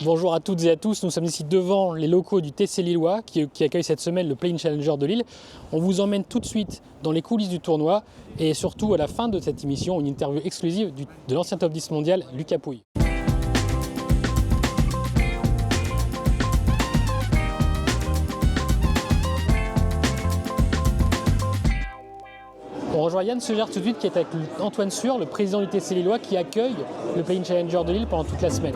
Bonjour à toutes et à tous, nous sommes ici devant les locaux du TC Lillois qui accueille cette semaine le Play-in Challenger de Lille. On vous emmène tout de suite dans les coulisses du tournoi et surtout à la fin de cette émission, une interview exclusive de l'ancien top 10 mondial Lucas Pouille. On rejoint Yann Seger tout de suite qui est avec Antoine Suhr, le président du TC Lillois qui accueille le Play-in Challenger de Lille pendant toute la semaine.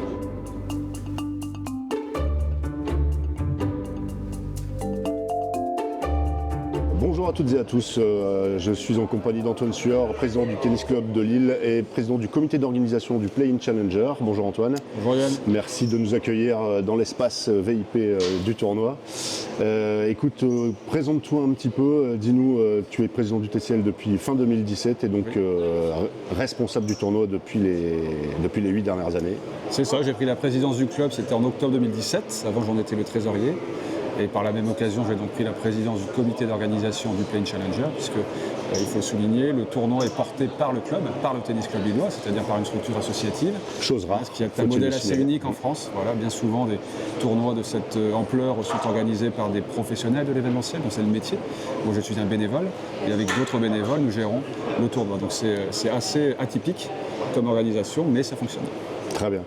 Bonjour à toutes et à tous, je suis en compagnie d'Antoine Suhr, président du Tennis Club de Lille et président du comité d'organisation du Play-in Challenger. Bonjour Antoine. Bonjour Yann. Merci de nous accueillir dans l'espace VIP du tournoi. Écoute, présente-toi un petit peu, dis-nous, tu es président du TCL depuis fin 2017 et donc responsable du tournoi depuis les 8 dernières années. C'est ça, j'ai pris la présidence du club, c'était en octobre 2017, avant j'en étais le trésorier. Et par la même occasion, j'ai donc pris la présidence du comité d'organisation du Play-in Challenger, puisque, il faut souligner, le tournoi est porté par le club, par le Tennis Club Lillois, c'est-à-dire par une structure associative. Chose rare. Ce qui est un modèle assez unique en France. Voilà, bien souvent, des tournois de cette ampleur sont organisés par des professionnels de l'événementiel, dont c'est le métier. Moi, je suis un bénévole, et avec d'autres bénévoles, nous gérons le tournoi. Donc c'est assez atypique comme organisation, mais ça fonctionne. Très bien.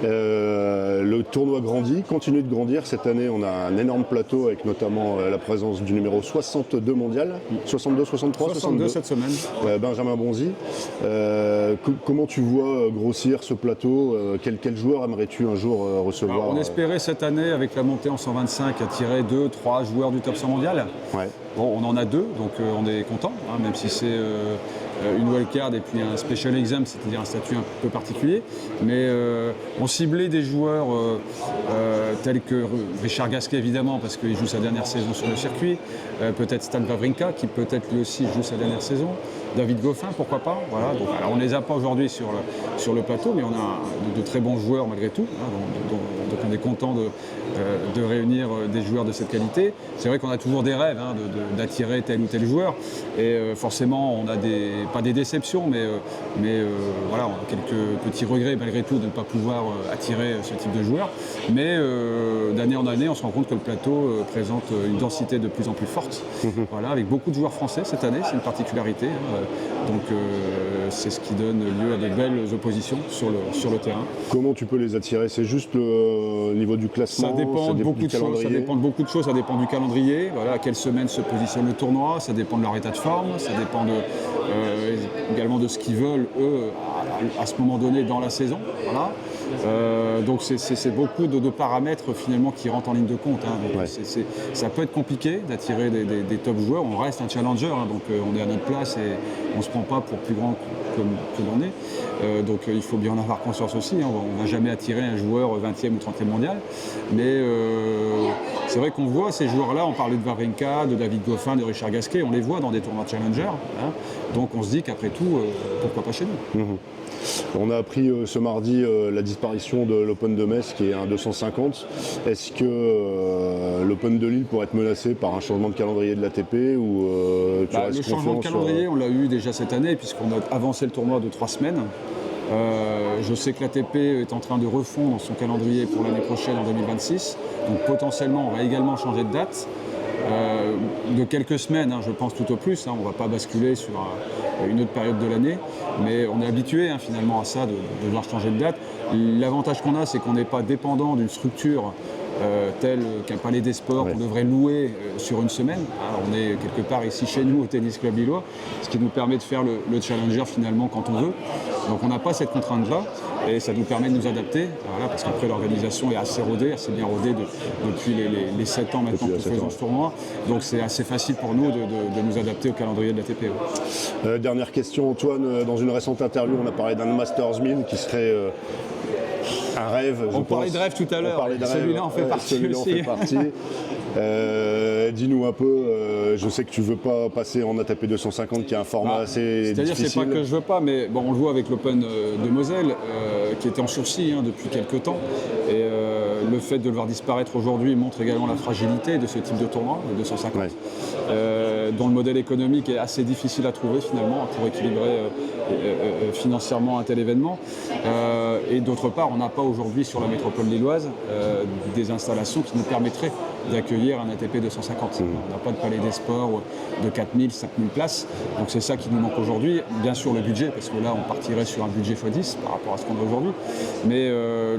Le tournoi grandit, continue de grandir. Cette année, on a un énorme plateau avec notamment la présence du numéro 62 mondial. 62, 63, 62 cette semaine. Benjamin Bonzi. Comment tu vois grossir ce plateau quel joueur aimerais-tu un jour recevoir? Alors, on espérait cette année, avec la montée en 125, attirer 2-3 joueurs du top 100 mondial. Ouais. Bon, on en a 2, donc on est content, même si c'est une wildcard et puis un special exam, c'est-à-dire un statut un peu particulier. Mais on ciblait des joueurs tels que Richard Gasquet, évidemment, parce qu'il joue sa dernière saison sur le circuit. Peut-être Stan Wawrinka, qui peut-être lui aussi joue sa dernière saison. David Goffin, pourquoi pas. Voilà. Donc, alors on ne les a pas aujourd'hui sur le plateau, mais on a de très bons joueurs malgré tout. Donc on est content de réunir des joueurs de cette qualité. C'est vrai qu'on a toujours des rêves d'attirer tel ou tel joueur. Et forcément, on a pas des déceptions, mais voilà, on a quelques petits regrets malgré tout de ne pas pouvoir attirer ce type de joueurs. Mais d'année en année, on se rend compte que le plateau présente une densité de plus en plus forte. Voilà, avec beaucoup de joueurs français cette année, c'est une particularité. Donc c'est ce qui donne lieu à de belles oppositions sur le terrain. Comment tu peux les attirer? C'est juste le niveau du classement? Ça dépend de beaucoup de choses. Ça dépend de beaucoup de choses. Ça dépend du calendrier. Voilà, à quelle semaine se positionne le tournoi. Ça dépend de leur état de forme. Ça dépend également de ce qu'ils veulent eux à ce moment donné dans la saison. Voilà. Donc c'est beaucoup de paramètres finalement qui rentrent en ligne de compte. Donc, ça peut être compliqué d'attirer des top joueurs. On reste un challenger, donc on est à notre place et on ne se prend pas pour plus grand que l'on est. Donc il faut bien en avoir conscience aussi. On ne va jamais attirer un joueur 20e ou 30e mondial. Mais c'est vrai qu'on voit ces joueurs-là, on parlait de Wawrinka, de David Goffin, de Richard Gasquet, on les voit dans des tournois de challenger. Donc on se dit qu'après tout, pourquoi pas chez nous. On a appris ce mardi la disparition de l'Open de Metz qui est un 250. Est-ce que l'Open de Lille pourrait être menacé par un changement de calendrier de l'ATP ou tu restes le changement de calendrier, on l'a eu déjà cette année puisqu'on a avancé le tournoi de 3 semaines. Je sais que l'ATP est en train de refondre son calendrier pour l'année prochaine en 2026. Donc potentiellement, on va également changer de date. De quelques semaines, je pense tout au plus. On ne va pas basculer sur une autre période de l'année. Mais on est habitué finalement à ça, de devoir changer de date. L'avantage qu'on a, c'est qu'on n'est pas dépendant d'une structure tel qu'un palais des sports qu'on devrait louer sur une semaine. On est quelque part ici chez nous au Tennis Club Lillois, ce qui nous permet de faire le challenger finalement quand on veut. Donc on n'a pas cette contrainte-là et ça nous permet de nous adapter, parce qu'après l'organisation est assez rodée, assez bien rodée depuis les 7 ans maintenant que nous faisons ce tournoi. Donc c'est assez facile pour nous de nous adapter au calendrier de l'ATP. Dernière question Antoine, dans une récente interview on a parlé d'un Masters 1000 qui serait un rêve. On parlait de rêve tout à l'heure, celui-là en fait partie aussi. Dis-nous un peu, je sais que tu ne veux pas passer en ATP 250 qui est un format assez difficile. C'est-à-dire c'est pas que je veux pas, mais bon, on le voit avec l'Open de Moselle qui était en sursis depuis quelques temps. Et le fait de le voir disparaître aujourd'hui montre également la fragilité de ce type de tournoi, le 250. dont le modèle économique est assez difficile à trouver finalement pour équilibrer financièrement un tel événement. Et d'autre part, on n'a pas aujourd'hui sur la métropole lilloise des installations qui nous permettraient d'accueillir un ATP 250. On n'a pas de palais des sports de 4000, 5000 places. Donc c'est ça qui nous manque aujourd'hui. Bien sûr le budget, parce que là on partirait sur un budget x10 par rapport à ce qu'on a aujourd'hui. Mais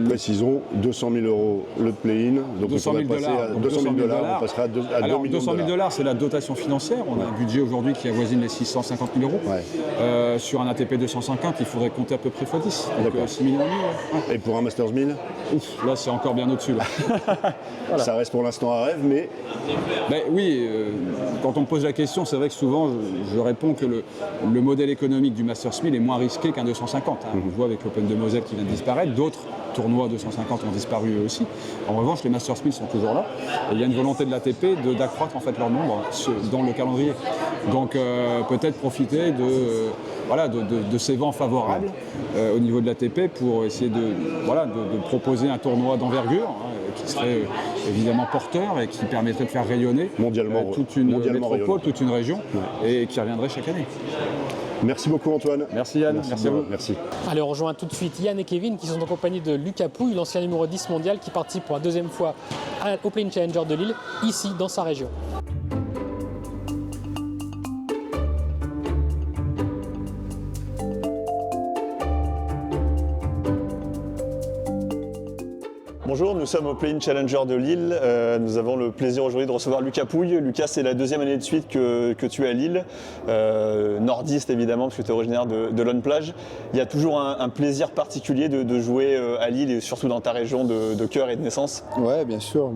précisons, 200 000 euros le play-in. Donc 200 000 $. 200 000 $, on passera à 2 Alors, millions 200 000 $. $, c'est la dotation financière. On a un budget aujourd'hui qui avoisine les 650 000 euros. Ouais. Sur un ATP 250, il faudrait compter à peu près x10. Donc 6 millions et demi. Et pour un Masters 1000, Là, c'est encore bien au-dessus. Là. Voilà. Ça reste pour l'instant un rêve, mais Ben, oui, quand on me pose la question, c'est vrai que souvent, je réponds que le modèle économique du Masters 1000 est moins risqué qu'un 250. On le voit avec l'Open de Moselle qui vient de disparaître. D'autres tournois 250 ont disparu eux aussi. En revanche, les Masters 1000 sont toujours là. Et il y a une volonté de l'ATP d'accroître en fait leur nombre dans le calendrier. Donc peut-être profiter de ces vents favorables au niveau de l'ATP pour essayer de proposer un tournoi d'envergure qui serait évidemment porteur et qui permettrait de faire rayonner mondialement toute une rayonnant. métropole, toute une région et qui reviendrait chaque année. Merci beaucoup Antoine. Merci Yann, merci à vous. Merci. Allez, on rejoint tout de suite Yann et Kevin qui sont en compagnie de Lucas Pouille, l'ancien numéro 10 mondial qui participe pour la deuxième fois au Playing Challenger de Lille, ici dans sa région. Bonjour, nous sommes au Playing Challenger de Lille. Nous avons le plaisir aujourd'hui de recevoir Lucas Pouille. Lucas, c'est la deuxième année de suite que tu es à Lille. Nordiste évidemment, parce que tu es originaire de Lonne Plage. Il y a toujours un plaisir particulier de jouer à Lille et surtout dans ta région de cœur et de naissance. Ouais, bien sûr.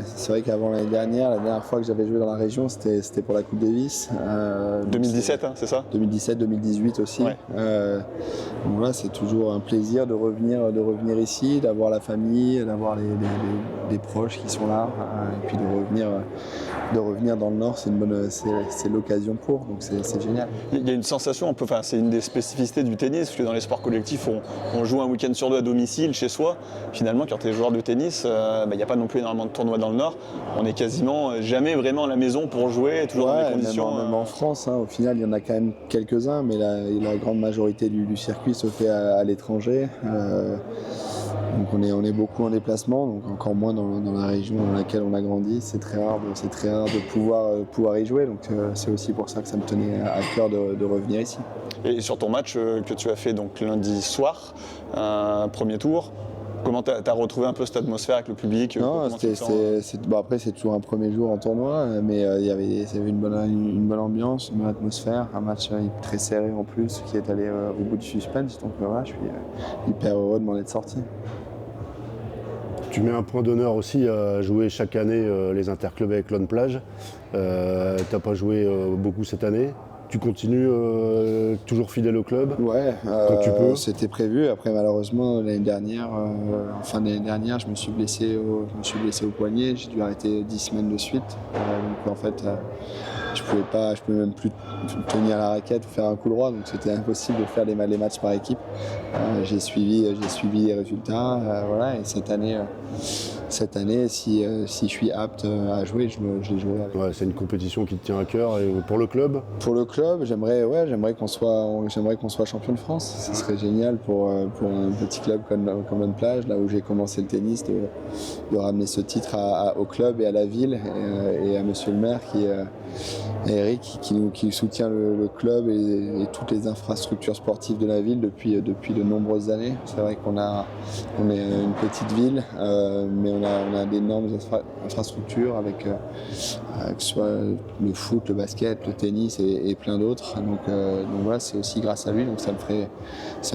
C'est vrai qu'avant la dernière fois que j'avais joué dans la région, c'était pour la Coupe Davis. 2017, hein, c'est ça ? 2017, 2018 aussi. Ouais. Donc là, c'est toujours un plaisir de revenir ici, d'avoir la famille, d'avoir les proches qui sont là, et puis de revenir dans le Nord, c'est l'occasion pour, donc c'est génial. Il y a une sensation, c'est une des spécificités du tennis, parce que dans les sports collectifs, on joue un week-end sur deux à domicile, chez soi. Finalement, quand tu es joueur de tennis, il n'y a pas non plus énormément de tournois dans le Nord. On n'est quasiment jamais vraiment à la maison pour jouer, toujours dans des conditions. Même en France, au final, il y en a quand même quelques-uns, mais la grande majorité du circuit se fait à l'étranger. Donc on est beaucoup en déplacement, donc encore moins dans la région dans laquelle on a grandi. C'est très rare de pouvoir y jouer, donc c'est aussi pour ça que ça me tenait à cœur de revenir ici. Et sur ton match que tu as fait donc lundi soir, premier tour, comment tu as retrouvé un peu cette atmosphère avec le public? Non, après c'est toujours un premier jour en tournoi, mais il y avait une bonne ambiance, une bonne atmosphère, un match très serré en plus qui est allé au bout du suspense, donc voilà, je suis hyper heureux de m'en être sorti. Tu mets un point d'honneur aussi à jouer chaque année les interclubs avec Lonne Plage. T'as pas joué beaucoup cette année. Tu continues toujours fidèle au club? Ouais, quand tu peux. C'était prévu. Après, malheureusement, l'année dernière, en fin d'année dernière, je me suis blessé au poignet. J'ai dû arrêter 10 semaines de suite. Donc en fait, je pouvais même plus tenir la raquette ou faire un coup droit. Donc c'était impossible de faire les matchs par équipe. J'ai suivi les résultats. Voilà. Et cette année, si je suis apte à jouer, je jouerai avec. Ouais, c'est une compétition qui te tient à cœur. Et pour le club? Pour le club, j'aimerais qu'on soit champion de France. Ce serait génial pour un petit club comme Lonne Plage, là où j'ai commencé le tennis, de ramener ce titre au club et à la ville et à monsieur le maire Eric qui soutient le club et toutes les infrastructures sportives de la ville depuis de nombreuses années. C'est vrai qu'on est une petite ville, mais on a d'énormes infrastructures avec que ce soit le foot, le basket, le tennis et plein d'autres. Donc voilà, c'est aussi grâce à lui. Donc ça me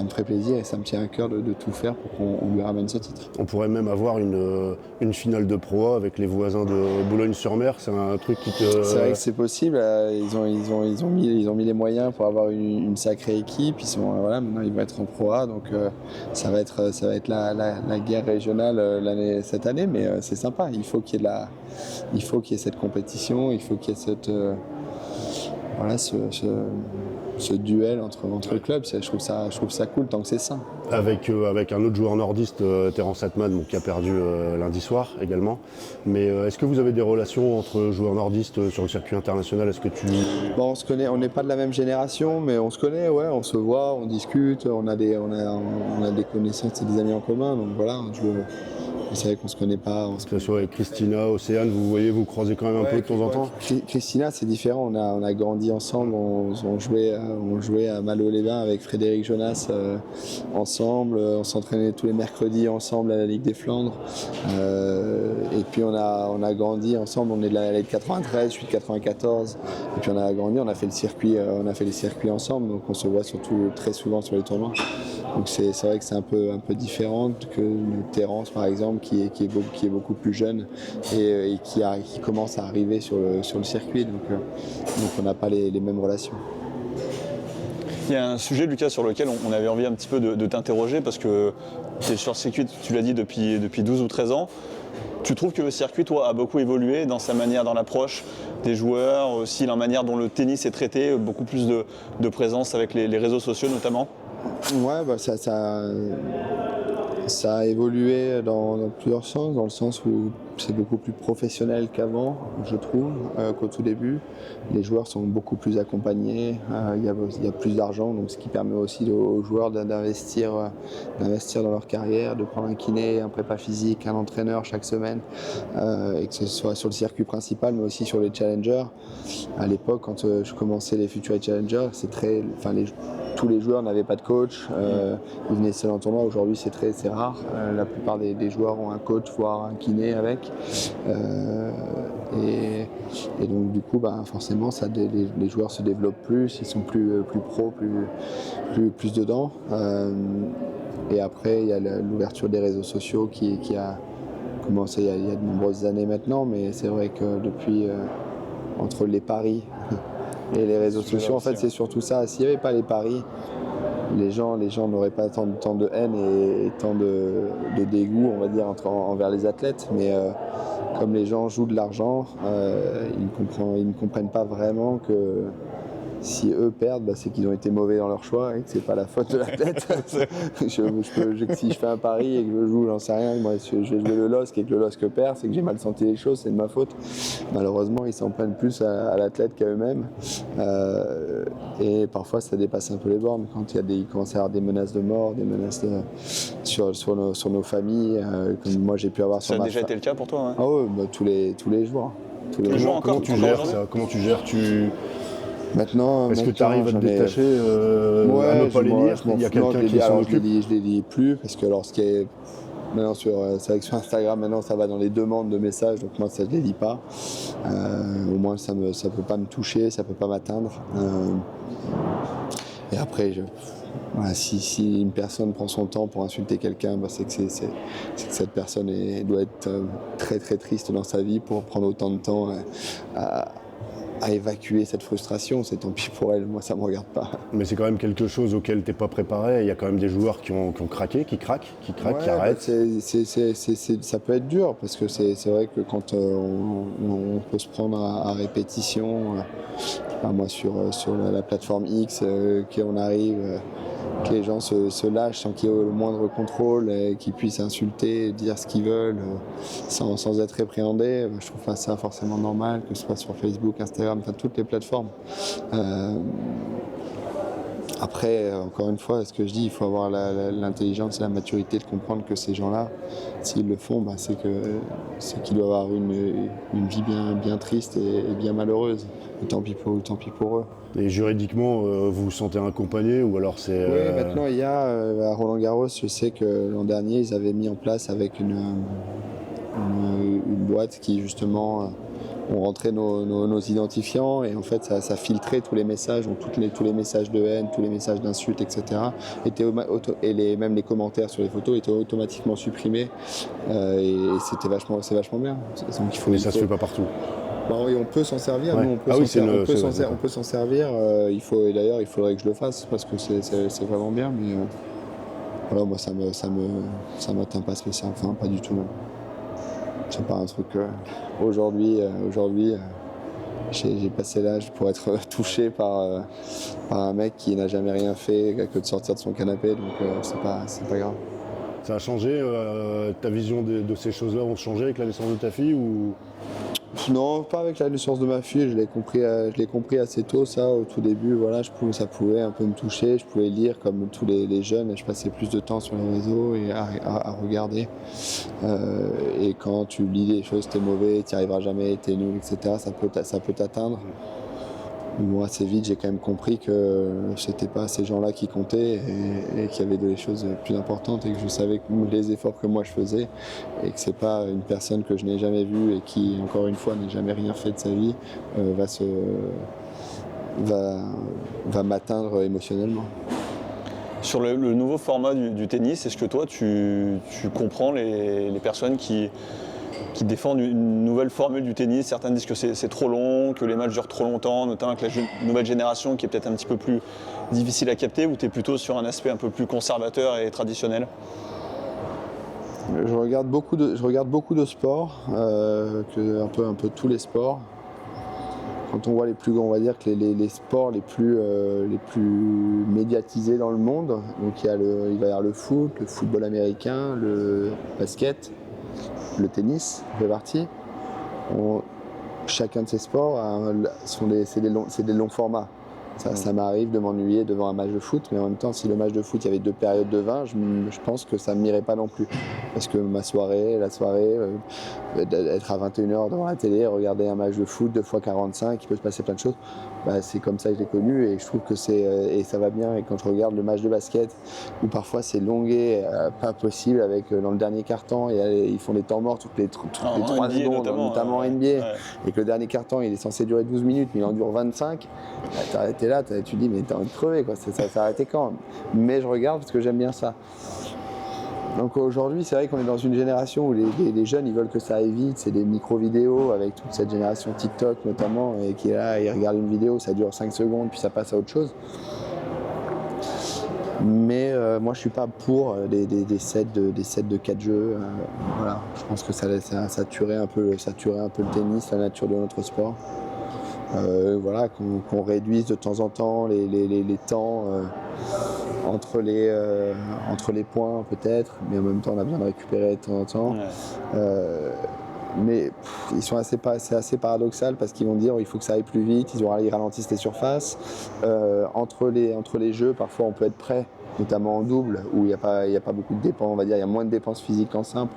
ferait plaisir et ça me tient à cœur de tout faire pour qu'on lui ramène ce titre. On pourrait même avoir une finale de Pro A avec les voisins de Boulogne-sur-Mer. C'est un truc qui te... C'est vrai que c'est possible. Ils ont mis les moyens pour avoir une sacrée équipe. Maintenant ils vont être en Pro A, donc ça va être la guerre régionale cette année, mais c'est sympa. Il faut qu'il y ait cette compétition, il faut qu'il y ait ce duel entre clubs. Je trouve ça cool tant que c'est sain. Avec un autre joueur nordiste, Terence Atman, qui a perdu lundi soir également. Mais est-ce que vous avez des relations entre joueurs nordistes sur le circuit international? Est-ce que tu... Bon, on se connaît, on n'est pas de la même génération, mais on se connaît, ouais, on se voit, on discute, on a des connaissances et des amis en commun, donc voilà, c'est vrai qu'on se connaît pas. Que ce soit avec Christina, Océane, vous croisez quand même un peu de temps en temps? Christina, c'est différent, on a grandi ensemble, on jouait à Malo-les-Bains avec Frédéric Jonas ensemble, on s'entraînait tous les mercredis ensemble à la Ligue des Flandres. Et puis on a grandi ensemble, on est de l'année de 93, je suis de 94. Et puis on a grandi, on a fait les circuits ensemble, donc on se voit surtout très souvent sur les tournois. Donc c'est vrai que c'est un peu différent que Terence par exemple, qui est beaucoup plus jeune et qui commence à arriver sur le circuit. Donc on n'a pas les mêmes relations. Il y a un sujet, Lucas, sur lequel on avait envie un petit peu de t'interroger, parce que tu es sur le circuit, tu l'as dit, depuis 12 ou 13 ans. Tu trouves que le circuit, toi, a beaucoup évolué dans sa manière, dans l'approche des joueurs, aussi la manière dont le tennis est traité, beaucoup plus de présence avec les réseaux sociaux notamment? Ouais, bah ça a évolué dans plusieurs sens, dans le sens où c'est beaucoup plus professionnel qu'avant, je trouve, qu'au tout début. Les joueurs sont beaucoup plus accompagnés, il y a plus d'argent, donc ce qui permet aussi aux joueurs d'investir dans leur carrière, de prendre un kiné, un prépa physique, un entraîneur chaque semaine, et que ce soit sur le circuit principal, mais aussi sur les challengers. À l'époque, quand je commençais les Future Challengers, tous les joueurs n'avaient pas de coach, ils venaient seuls en tournoi. Aujourd'hui, c'est rare. La plupart des joueurs ont un coach, voire un kiné avec. Et donc, du coup, forcément, les joueurs se développent plus, ils sont plus pros, plus dedans. Et après, il y a l'ouverture des réseaux sociaux qui a commencé il y a de nombreuses années maintenant, mais c'est vrai que depuis, entre les paris et les réseaux sociaux, en fait, c'est surtout ça. S'il n'y avait pas les paris, les gens n'auraient pas tant de haine et tant de dégoût, on va dire, envers les athlètes. Mais comme les gens jouent de l'argent, ils ne comprennent pas vraiment que si eux perdent, c'est qu'ils ont été mauvais dans leur choix et que c'est pas la faute de l'athlète. Si je fais un pari et que je joue, j'en sais rien, moi je vais jouer le LOSC et que le LOSC perd, c'est que j'ai mal senti les choses, c'est de ma faute. Malheureusement, ils s'en prennent plus à l'athlète qu'à eux-mêmes. Et parfois, ça dépasse un peu les bornes quand il commence à y avoir des menaces de mort, des menaces sur nos familles, comme moi j'ai pu avoir sur ma Ça a déjà été le cas pour toi, hein? Ah ouais, tous les jours. Comment tu gères ça? Comment tu gères Maintenant, est-ce que tu arrives à te détacher, à ne pas les lire? Il y a quelqu'un qui s'en occupe? Je les lis plus, parce que maintenant c'est vrai que sur Instagram, maintenant ça va dans les demandes de messages, donc moi ça je les lis pas. Au moins ça peut pas me toucher, ça peut pas m'atteindre. Et après, si une personne prend son temps pour insulter quelqu'un, c'est que cette personne doit être très très triste dans sa vie pour prendre autant de temps à évacuer cette frustration. C'est tant pis pour elle, moi ça me regarde pas. Mais c'est quand même quelque chose auquel t'es pas préparé. Il y a quand même des joueurs qui ont craqué, qui craquent, qui arrêtent. Ça peut être dur, parce que c'est vrai que quand on peut se prendre à répétition, sur la plateforme X, qu'on arrive, que les gens se lâchent sans qu'il y ait le moindre contrôle, qu'ils puissent insulter, dire ce qu'ils veulent sans être répréhendés. Je trouve pas ça forcément normal, que ce soit sur Facebook, Instagram, toutes les plateformes. Après, encore une fois, ce que je dis, il faut avoir l'intelligence et la maturité de comprendre que ces gens-là, s'ils le font, c'est qu'ils doivent avoir une vie bien triste et bien malheureuse. Et tant pis pour eux. Et juridiquement, vous vous sentez accompagné, ou alors c'est... Oui, maintenant il y a, à Roland-Garros, je sais que l'an dernier, ils avaient mis en place avec une boîte qui justement ont rentré nos identifiants, et en fait ça filtrait tous les messages, donc tous les messages de haine, tous les messages d'insultes, etc. Même les commentaires sur les photos étaient automatiquement supprimés, et c'est vachement bien. Donc, mais ça se fait pas partout. Oui, on peut s'en servir, ouais. Nous on peut s'en servir, et d'ailleurs il faudrait que je le fasse parce que c'est vraiment bien, mais voilà, moi ça m'atteint pas spécialement, enfin pas du tout. C'est pas un truc aujourd'hui j'ai passé l'âge pour être touché par un mec qui n'a jamais rien fait que de sortir de son canapé, donc c'est pas grave. Ça a changé, ta vision de ces choses-là ont changé avec la naissance de ta fille ou... Non, pas avec la naissance de ma fille, je l'ai compris assez tôt ça, au tout début, voilà, ça pouvait un peu me toucher, je pouvais lire comme tous les jeunes, et je passais plus de temps sur les réseaux et à regarder. Et quand tu lis des choses, t'es mauvais, t'y arriveras jamais, t'es nul, etc., ça peut t'atteindre. Moi, assez vite, j'ai quand même compris que c'était pas ces gens-là qui comptaient et qu'il y avait des choses plus importantes et que je savais que les efforts que moi je faisais et que c'est pas une personne que je n'ai jamais vue et qui, encore une fois, n'a jamais rien fait de sa vie, va m'atteindre émotionnellement. Sur le nouveau format du tennis, est-ce que toi, tu comprends les personnes qui défendent une nouvelle formule du tennis? Certains disent que c'est trop long, que les matchs durent trop longtemps, notamment avec la nouvelle génération qui est peut-être un petit peu plus difficile à capter, ou tu es plutôt sur un aspect un peu plus conservateur et traditionnel? Je regarde beaucoup de sports, un peu tous les sports. Quand on voit on va dire que les sports les plus médiatisés dans le monde, donc il va y avoir le foot, le football américain, le basket, le tennis fait partie. Chacun de ces sports c'est des longs formats. Ça m'arrive de m'ennuyer devant un match de foot, mais en même temps, si le match de foot, il y avait 2 périodes de 20, je pense que ça ne m'irait pas non plus. Parce que la soirée, être à 21h devant la télé, regarder un match de foot 2 fois 45, il peut se passer plein de choses. C'est comme ça que je l'ai connu et je trouve que et ça va bien. Et quand je regarde le match de basket, où parfois c'est longué, pas possible, dans le dernier quart-temps, ils font des temps morts toutes les 3 secondes, notamment en NBA, ouais. et que le dernier quart-temps, il est censé durer 12 minutes, mais il en dure 25. T'es là, tu te dis, mais t'as envie de crever, quoi. Ça s'est arrêté quand? Mais je regarde parce que j'aime bien ça. Donc aujourd'hui, c'est vrai qu'on est dans une génération où les jeunes, ils veulent que ça aille vite. C'est des micro-vidéos avec toute cette génération TikTok notamment, et qui est là, ils regardent une vidéo, ça dure 5 secondes, puis ça passe à autre chose. Mais moi, je suis pas pour des sets de 4 jeux. Voilà. Je pense que ça tuerait un peu le tennis, la nature de notre sport. Voilà, qu'on réduise de temps en temps les temps entre les points peut-être, mais en même temps on a besoin de récupérer de temps en temps. Ouais. Mais c'est assez paradoxal parce qu'ils vont dire il faut que ça aille plus vite, ils ralentissent les surfaces. Entre les jeux, parfois on peut être prêt, notamment en double, où il n'y a pas beaucoup de dépenses, on va dire, il y a moins de dépenses physiques qu'en simple.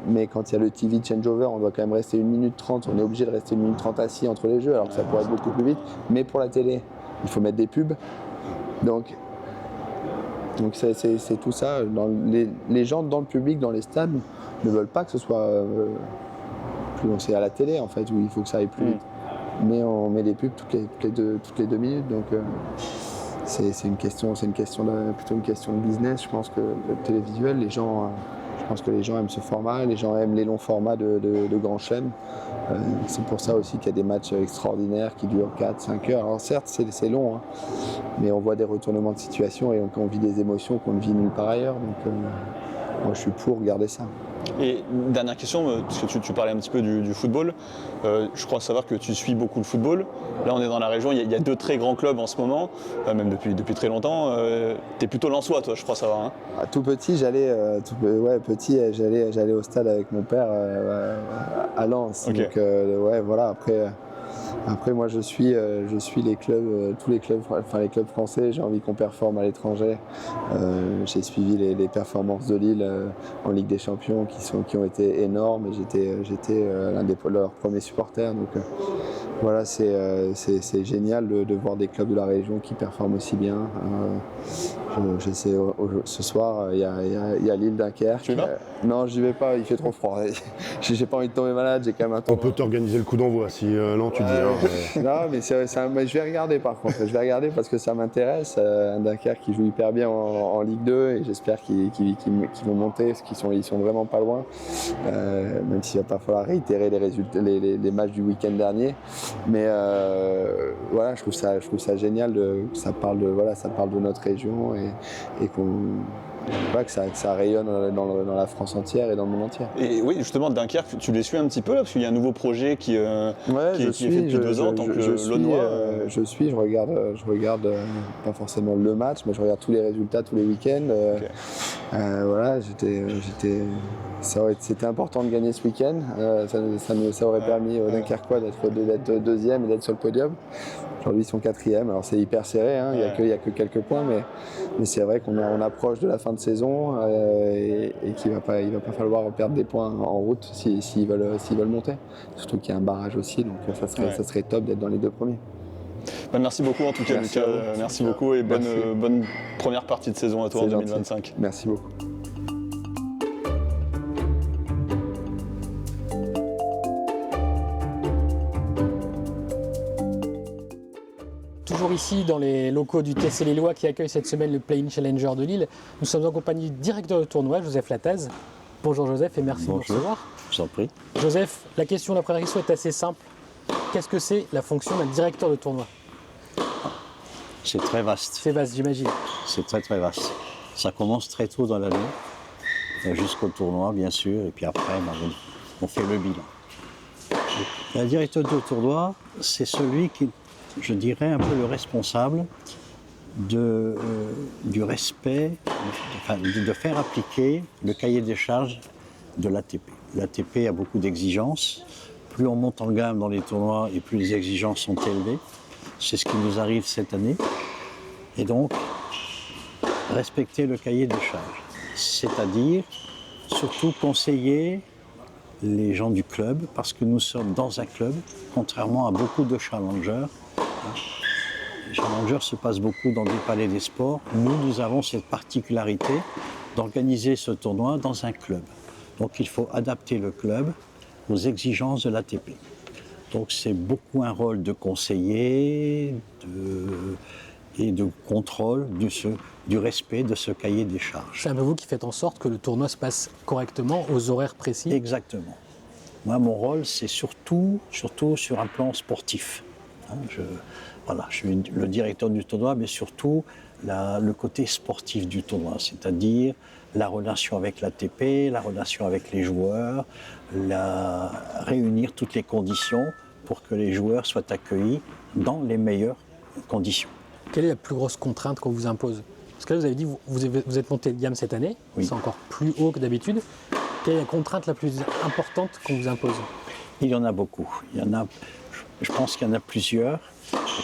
Mais quand il y a le TV changeover, on doit quand même rester 1 minute 30, on est obligé de rester 1 minute 30 assis entre les jeux, alors que ça pourrait être beaucoup plus vite. Mais pour la télé, il faut mettre des pubs. Donc c'est tout ça. Les gens dans le public, dans les stades, ne veulent pas que ce soit plus long. C'est à la télé en fait où il faut que ça aille plus vite. Mais on met des pubs toutes les 2 minutes. Donc c'est plutôt une question de business. Je pense que le télévisuel, je pense que les gens aiment ce format, les gens aiment les longs formats de grands chaînes. C'est pour ça aussi qu'il y a des matchs extraordinaires qui durent 4-5 heures. Alors certes, c'est long, hein, mais on voit des retournements de situation et on vit des émotions qu'on ne vit nulle part ailleurs. Donc moi, je suis pour regarder ça. Et dernière question, parce que tu parlais un petit peu du football. Je crois savoir que tu suis beaucoup le football. Là, on est dans la région, il y a 2 très grands clubs en ce moment, même depuis très longtemps. Tu es plutôt lensois, toi, je crois savoir. Hein. Tout petit, j'allais au stade avec mon père à Lens. Okay. Donc, voilà, après, moi, je suis les clubs, tous les clubs français. J'ai envie qu'on performe à l'étranger. J'ai suivi les performances de Lille en Ligue des Champions qui ont été énormes. Et j'étais l'un de leurs premiers supporters. Donc voilà, c'est génial de voir des clubs de la région qui performent aussi bien. Je sais, ce soir, il y a Lille-Dunkerque. Tu vas ? Non, j'y vais pas, il fait trop froid. J'ai pas envie de tomber malade, j'ai quand même un temps. On peut t'organiser le coup d'envoi si non, tu dis. Non, mais je vais regarder par contre. Je vais regarder parce que ça m'intéresse. Un Dunkerque qui joue hyper bien en Ligue 2 et j'espère qu'ils vont monter parce ils sont vraiment pas loin. Même s'il va pas falloir réitérer les résultats, les matchs du week-end dernier. Mais voilà, je trouve ça génial. Ça parle de notre région et voilà, que ça rayonne dans la France entière et dans le monde entier. Et oui, justement, Dunkerque, tu les suis un petit peu là, parce qu'il y a un nouveau projet qui est fait depuis 2 ans en tant que Launois. Je regarde pas forcément le match, mais je regarde tous les résultats tous les week-ends. Voilà, c'était important de gagner ce week-end. Ça aurait permis aux Dunkerquois d'être deuxième et d'être sur le podium. Aujourd'hui, ils sont quatrième. Alors c'est hyper serré, hein. Il n'y a que quelques points, mais c'est vrai qu'on approche de la fin de saison et qu'il va pas falloir perdre des points en route s'ils veulent monter. Surtout qu'il y a un barrage aussi, donc ça serait top d'être dans les 2 premiers. Merci beaucoup en tout cas, Merci Lucas. Merci beaucoup et bonne première partie de saison à toi en 2025. Gentil. Merci beaucoup. Toujours ici dans les locaux du TC Lillois qui accueille cette semaine le Play-in Challenger de Lille. Nous sommes en compagnie du directeur de tournoi, Joseph Lataz. Bonjour Joseph et merci de nous recevoir. Je vous en prie. Joseph, la première question est assez simple. Qu'est-ce que c'est la fonction d'un directeur de tournoi? C'est très vaste. C'est vaste, j'imagine. C'est très très vaste. Ça commence très tôt dans l'année, jusqu'au tournoi bien sûr, et puis après on fait le bilan. Le directeur de tournoi, c'est celui qui, je dirais, un peu le responsable du respect, de faire appliquer le cahier des charges de l'ATP. L'ATP a beaucoup d'exigences. Plus on monte en gamme dans les tournois et plus les exigences sont élevées. C'est ce qui nous arrive cette année. Et donc, respecter le cahier des charges. C'est-à-dire, surtout conseiller les gens du club, parce que nous sommes dans un club, contrairement à beaucoup de challengers. Les challengers se passent beaucoup dans des palais des sports. Nous avons cette particularité d'organiser ce tournoi dans un club. Donc il faut adapter le club aux exigences de l'ATP. Donc c'est beaucoup un rôle de conseiller et de contrôle du respect de ce cahier des charges. C'est un peu vous qui faites en sorte que le tournoi se passe correctement aux horaires précis. Exactement. Moi, mon rôle, c'est surtout sur un plan sportif. Je suis le directeur du tournoi, mais surtout le côté sportif du tournoi, c'est-à-dire la relation avec l'ATP, la relation avec les joueurs, réunir toutes les conditions pour que les joueurs soient accueillis dans les meilleures conditions. Quelle est la plus grosse contrainte qu'on vous impose? Parce que là, vous avez dit que vous êtes monté de gamme cette année, oui. C'est encore plus haut que d'habitude. Quelle est la contrainte la plus importante qu'on vous impose? Il y en a beaucoup. Je pense qu'il y en a plusieurs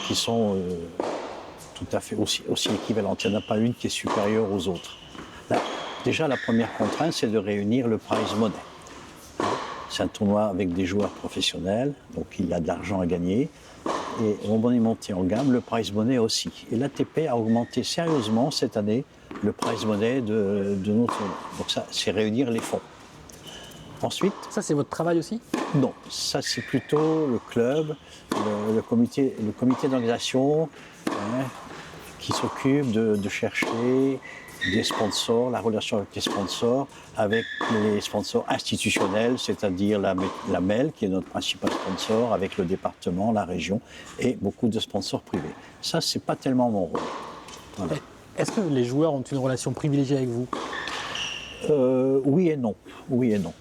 qui sont tout à fait aussi équivalentes. Il n'y en a pas une qui est supérieure aux autres. Déjà, la première contrainte, c'est de réunir le prize money. C'est un tournoi avec des joueurs professionnels, donc il y a de l'argent à gagner. Et on est monté en gamme, le prize money aussi. Et l'ATP a augmenté sérieusement cette année le prize money de nos tournois. Donc ça, c'est réunir les fonds. Ensuite... Ça, c'est votre travail aussi? Non, ça c'est plutôt le club, le comité d'organisation qui s'occupe de chercher des sponsors, la relation avec les sponsors institutionnels, c'est-à-dire la MEL, qui est notre principal sponsor, avec le département, la région, et beaucoup de sponsors privés. Ça, c'est pas tellement mon rôle. Voilà. Est-ce que les joueurs ont une relation privilégiée avec vous? Oui et non. Oui et non.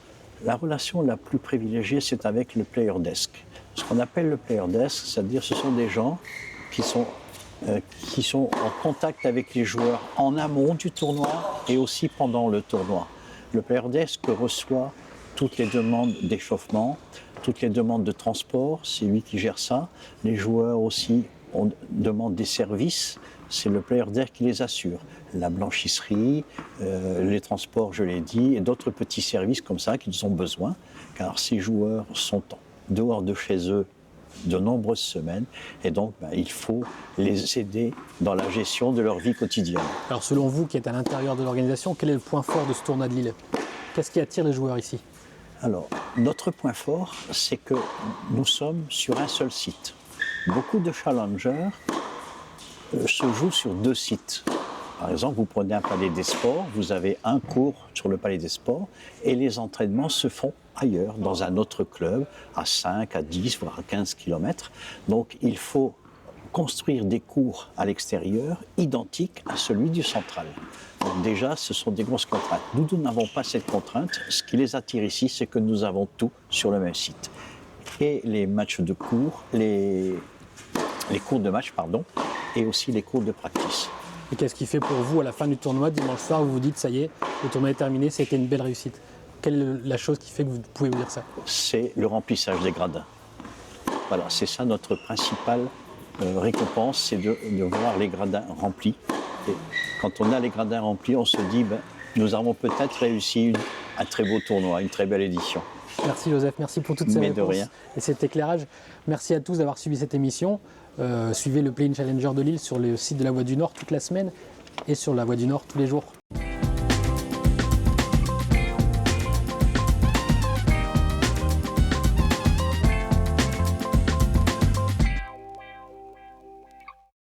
La relation la plus privilégiée, c'est avec le player desk. Ce qu'on appelle le player desk, c'est-à-dire ce sont des gens qui sont en contact avec les joueurs en amont du tournoi et aussi pendant le tournoi. Le player desk reçoit toutes les demandes d'échauffement, toutes les demandes de transport, c'est lui qui gère ça. Les joueurs aussi demandent des services, c'est le player desk qui les assure. La blanchisserie, les transports, je l'ai dit, et d'autres petits services comme ça qu'ils ont besoin, car ces joueurs sont dehors de chez eux de nombreuses semaines, et donc il faut les aider dans la gestion de leur vie quotidienne. Alors selon vous, qui êtes à l'intérieur de l'organisation, quel est le point fort de ce tournoi de Lille? Qu'est-ce qui attire les joueurs ici? Alors, notre point fort, c'est que nous sommes sur un seul site. Beaucoup de challengers se jouent sur 2 sites. Par exemple, vous prenez un palais des sports, vous avez un cours sur le palais des sports et les entraînements se font ailleurs, dans un autre club, à 5, à 10, voire à 15 km. Donc il faut construire des cours à l'extérieur identiques à celui du central. Donc déjà, ce sont des grosses contraintes. Nous n'avons pas cette contrainte. Ce qui les attire ici, c'est que nous avons tout sur le même site. Et les matchs de cours, les cours de match, pardon, et aussi les cours de practice. Et qu'est-ce qui fait pour vous, à la fin du tournoi, dimanche soir, vous vous dites, ça y est, le tournoi est terminé, c'était une belle réussite? Quelle est la chose qui fait que vous pouvez vous dire ça? C'est le remplissage des gradins. Voilà, c'est ça notre principale récompense, c'est de voir les gradins remplis. Et quand on a les gradins remplis, on se dit, nous avons peut-être réussi un très beau tournoi, une très belle édition. Merci Joseph, merci pour toutes ces Mais de réponses rien. et cet éclairage. Merci à tous d'avoir suivi cette émission. Suivez le Play-in Challenger de Lille sur le site de la Voix du Nord toute la semaine et sur la Voix du Nord tous les jours.